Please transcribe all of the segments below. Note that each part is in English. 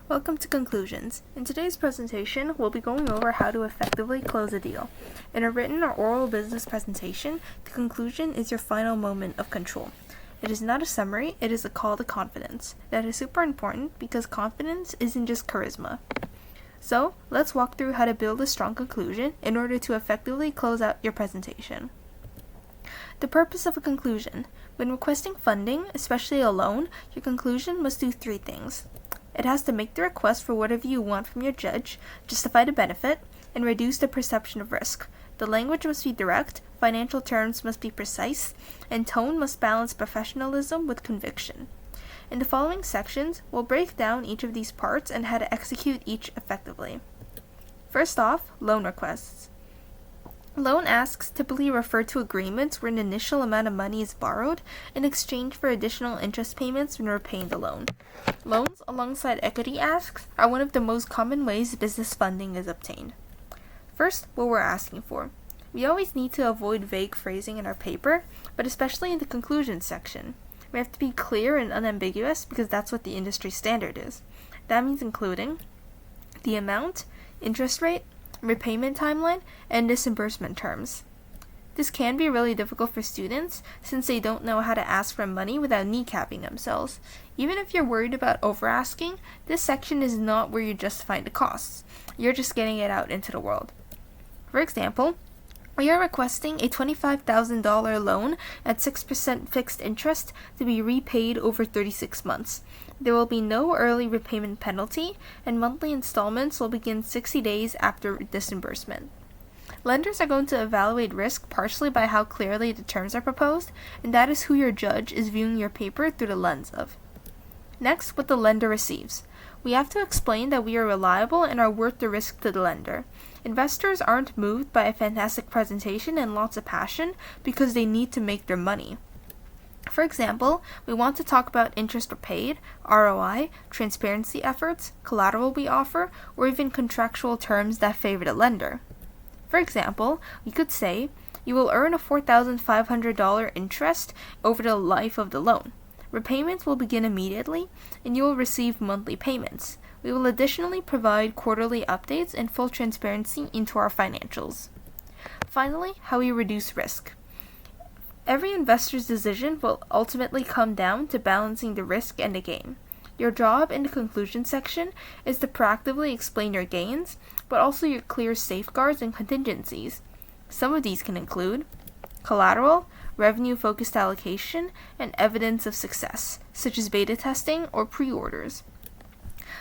Welcome to Conclusions. In today's presentation, we'll be going over how to effectively close a deal. In a written or oral business presentation, the conclusion is your final moment of control. It is not a summary, it is a call to confidence. That is super important because confidence isn't just charisma. So, let's walk through how to build a strong conclusion in order to effectively close out your presentation. The purpose of a conclusion. When requesting funding, especially a loan, your conclusion must do three things. It has to make the request for whatever you want from your judge, justify the benefit, and reduce the perception of risk. The language must be direct, financial terms must be precise, and tone must balance professionalism with conviction. In the following sections, we'll break down each of these parts and how to execute each effectively. First off, loan requests. Loan asks typically refer to agreements where an initial amount of money is borrowed in exchange for additional interest payments when repaying the loan. Loans alongside equity asks are one of the most common ways business funding is obtained. First, what we're asking for. We always need to avoid vague phrasing in our paper, but especially in the conclusion section. We have to be clear and unambiguous because that's what the industry standard is. That means including the amount, interest rate, repayment timeline, and disbursement terms. This can be really difficult for students since they don't know how to ask for money without kneecapping themselves. Even if you're worried about over-asking, this section is not where you're justifying the costs. You're just getting it out into the world. For example, we are requesting a $25,000 loan at 6% fixed interest to be repaid over 36 months. There will be no early repayment penalty, and monthly installments will begin 60 days after disbursement. Lenders are going to evaluate risk partially by how clearly the terms are proposed, and that is who your judge is viewing your paper through the lens of. Next, what the lender receives. We have to explain that we are reliable and are worth the risk to the lender. Investors aren't moved by a fantastic presentation and lots of passion because they need to make their money. For example, we want to talk about interest paid, ROI, transparency efforts, collateral we offer, or even contractual terms that favor the lender. For example, we could say, you will earn a $4,500 interest over the life of the loan. Repayments will begin immediately, and you will receive monthly payments. We will additionally provide quarterly updates and full transparency into our financials. Finally, how we reduce risk. Every investor's decision will ultimately come down to balancing the risk and the gain. Your job in the conclusion section is to proactively explain your gains, but also your clear safeguards and contingencies. Some of these can include collateral, revenue-focused allocation, and evidence of success, such as beta testing or pre-orders.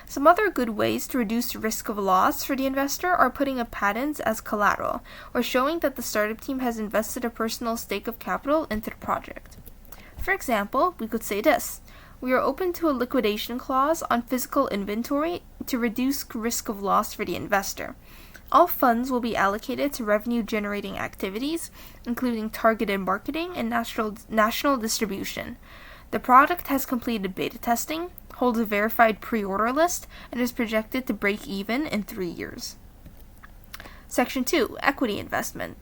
Some other good ways to reduce risk of loss for the investor are putting up patents as collateral, or showing that the startup team has invested a personal stake of capital into the project. For example, we could say this. We are open to a liquidation clause on physical inventory to reduce risk of loss for the investor. All funds will be allocated to revenue-generating activities, including targeted marketing and national distribution. The product has completed beta testing, holds a verified pre-order list, and is projected to break even in 3 years. Section 2. Equity investment.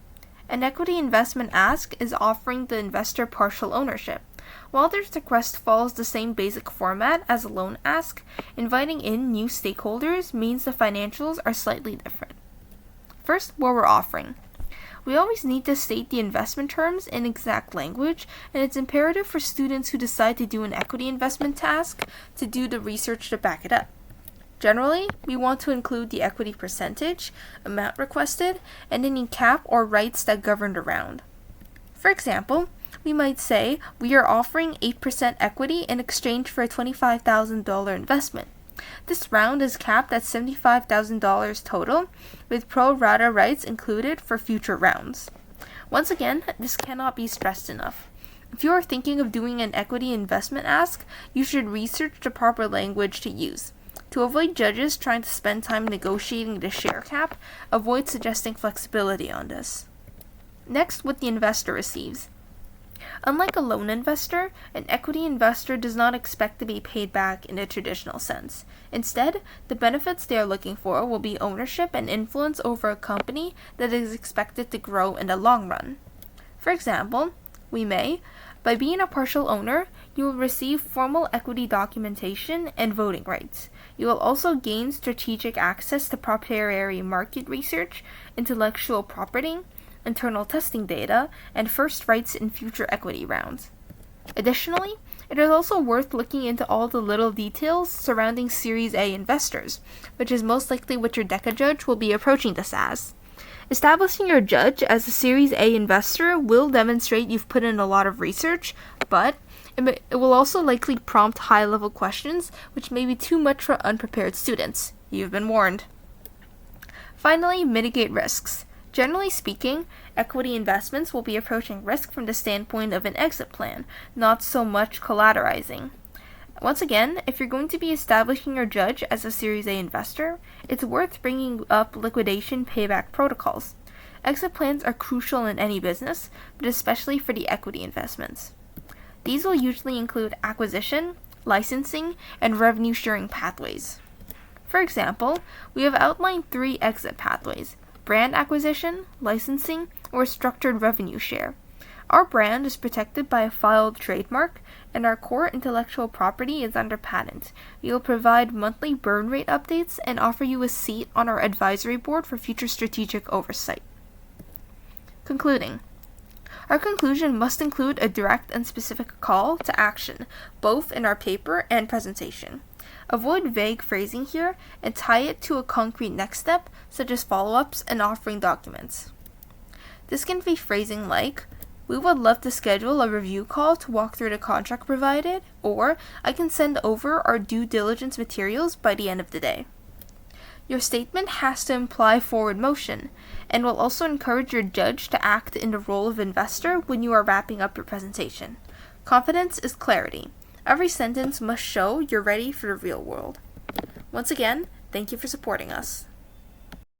An equity investment ask is offering the investor partial ownership. While this request follows the same basic format as a loan ask, inviting in new stakeholders means the financials are slightly different. First, what we're offering. We always need to state the investment terms in exact language, and it's imperative for students who decide to do an equity investment task to do the research to back it up. Generally, we want to include the equity percentage, amount requested, and any cap or rights that govern the round. For example, we might say we are offering 8% equity in exchange for a $25,000 investment. This round is capped at $75,000 total, with pro rata rights included for future rounds. Once again, this cannot be stressed enough. If you are thinking of doing an equity investment ask, you should research the proper language to use. To avoid judges trying to spend time negotiating the share cap, avoid suggesting flexibility on this. Next, what the investor receives. Unlike a loan investor, an equity investor does not expect to be paid back in a traditional sense. Instead, the benefits they are looking for will be ownership and influence over a company that is expected to grow in the long run. For example, we may By being a partial owner, you will receive formal equity documentation and voting rights. You will also gain strategic access to proprietary market research, intellectual property, internal testing data, and first rights in future equity rounds. Additionally, it is also worth looking into all the little details surrounding Series A investors, which is most likely what your DECA judge will be approaching this as. Establishing your judge as a Series A investor will demonstrate you've put in a lot of research, but it will also likely prompt high-level questions, which may be too much for unprepared students. You've been warned. Finally, mitigate risks. Generally speaking, equity investments will be approaching risk from the standpoint of an exit plan, not so much collateralizing. Once again, if you're going to be establishing your judge as a Series A investor, it's worth bringing up liquidation payback protocols. Exit plans are crucial in any business, but especially for the equity investments. These will usually include acquisition, licensing, and revenue sharing pathways. For example, we have outlined 3 exit pathways: brand acquisition, licensing, or structured revenue share. Our brand is protected by a filed trademark, and our core intellectual property is under patent. We will provide monthly burn rate updates and offer you a seat on our advisory board for future strategic oversight. Concluding. Our conclusion must include a direct and specific call to action, both in our paper and presentation. Avoid vague phrasing here and tie it to a concrete next step, such as follow-ups and offering documents. This can be phrasing like, "We would love to schedule a review call to walk through the contract provided," or "I can send over our due diligence materials by the end of the day." Your statement has to imply forward motion, and will also encourage your judge to act in the role of investor when you are wrapping up your presentation. Confidence is clarity. Every sentence must show you're ready for the real world. Once again, thank you for supporting us.